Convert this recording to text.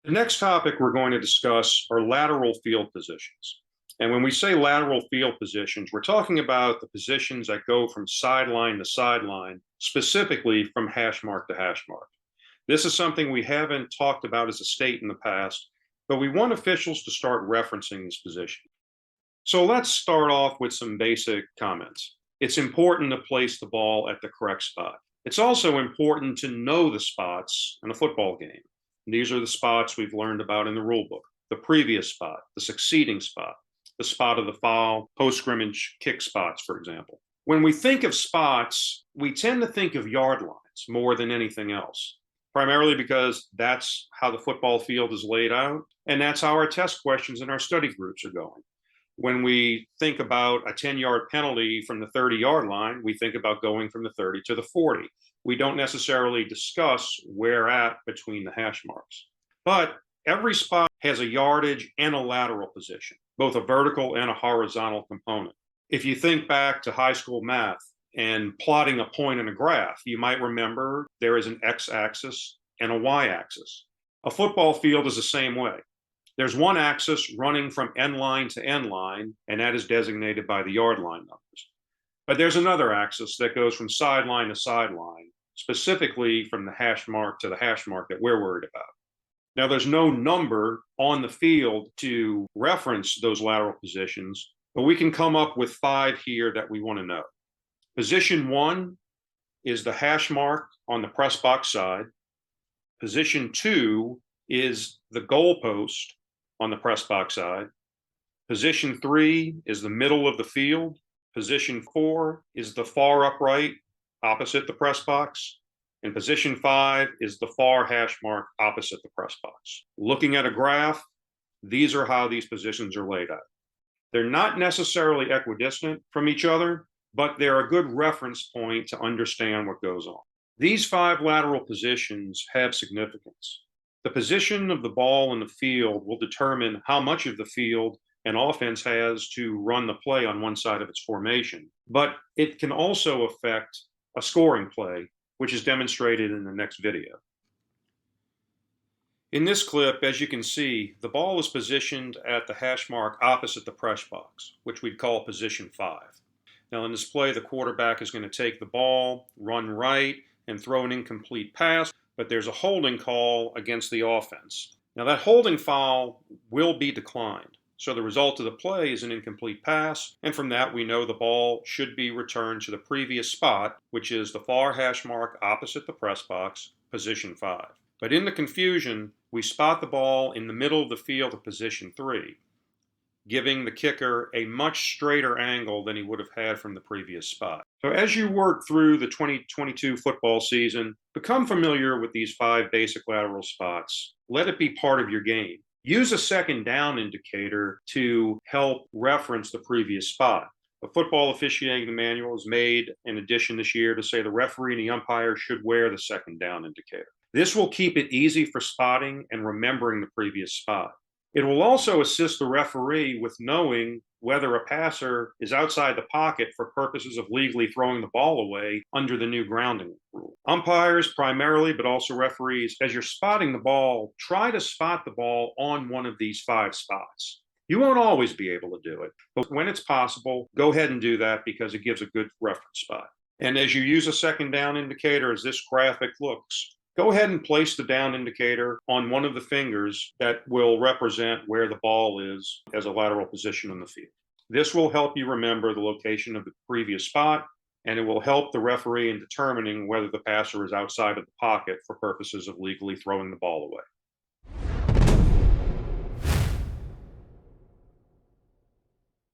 The next topic we're going to discuss are lateral field positions. And when we say lateral field positions, we're talking about the positions that go from sideline to sideline, specifically from hash mark to hash mark. This is something we haven't talked about as a state in the past, but we want officials to start referencing this position. So let's start off with some basic comments. It's important to place the ball at the correct spot. It's also important to know the spots in a football game. These are the spots we've learned about in the rule book: the previous spot, the succeeding spot, the spot of the foul, post-scrimmage kick spots, for example. When we think of spots, we tend to think of yard lines more than anything else, primarily because that's how the football field is laid out, and that's how our test questions in our study groups are going. When we think about a 10-yard penalty from the 30-yard line, we think about going from the 30 to the 40. We don't necessarily discuss where at between the hash marks. But every spot has a yardage and a lateral position, both a vertical and a horizontal component. If you think back to high school math and plotting a point in a graph, you might remember there is an x-axis and a y-axis. A football field is the same way. There's one axis running from end line to end line, and that is designated by the yard line numbers. But there's another axis that goes from sideline to sideline, specifically from the hash mark to the hash mark that we're worried about. Now, there's no number on the field to reference those lateral positions, but we can come up with 5 here that we want to know. Position 1 is the hash mark on the press box side. Position 2 is the goalpost on the press box side. Position 3 is the middle of the field. Position 4 is the far upright opposite the press box. And position 5 is the far hash mark opposite the press box. Looking at a graph, these are how these positions are laid out. They're not necessarily equidistant from each other, but they're a good reference point to understand what goes on. These 5 lateral positions have significance. The position of the ball in the field will determine how much of the field an offense has to run the play on one side of its formation, but it can also affect a scoring play, which is demonstrated in the next video. In this clip, as you can see, the ball is positioned at the hash mark opposite the press box, which we'd call position 5. Now in this play, the quarterback is going to take the ball, run right, and throw an incomplete pass, but there's a holding call against the offense. Now that holding foul will be declined. So the result of the play is an incomplete pass, and from that we know the ball should be returned to the previous spot, which is the far hash mark opposite the press box, position 5. But in the confusion, we spot the ball in the middle of the field of position 3, giving the kicker a much straighter angle than he would have had from the previous spot. So as you work through the 2022 football season, become familiar with these 5 basic lateral spots. Let it be part of your game. Use a second down indicator to help reference the previous spot. The football officiating manual is made an addition this year to say the referee and the umpire should wear the second down indicator. This will keep it easy for spotting and remembering the previous spot. It will also assist the referee with knowing whether a passer is outside the pocket for purposes of legally throwing the ball away under the new grounding rule. Umpires primarily, but also referees, as you're spotting the ball, try to spot the ball on one of these 5 spots. You won't always be able to do it, but when it's possible, go ahead and do that because it gives a good reference spot. And as you use a second down indicator, as this graphic looks, go ahead and place the down indicator on one of the fingers that will represent where the ball is as a lateral position in the field. This will help you remember the location of the previous spot, and it will help the referee in determining whether the passer is outside of the pocket for purposes of legally throwing the ball away.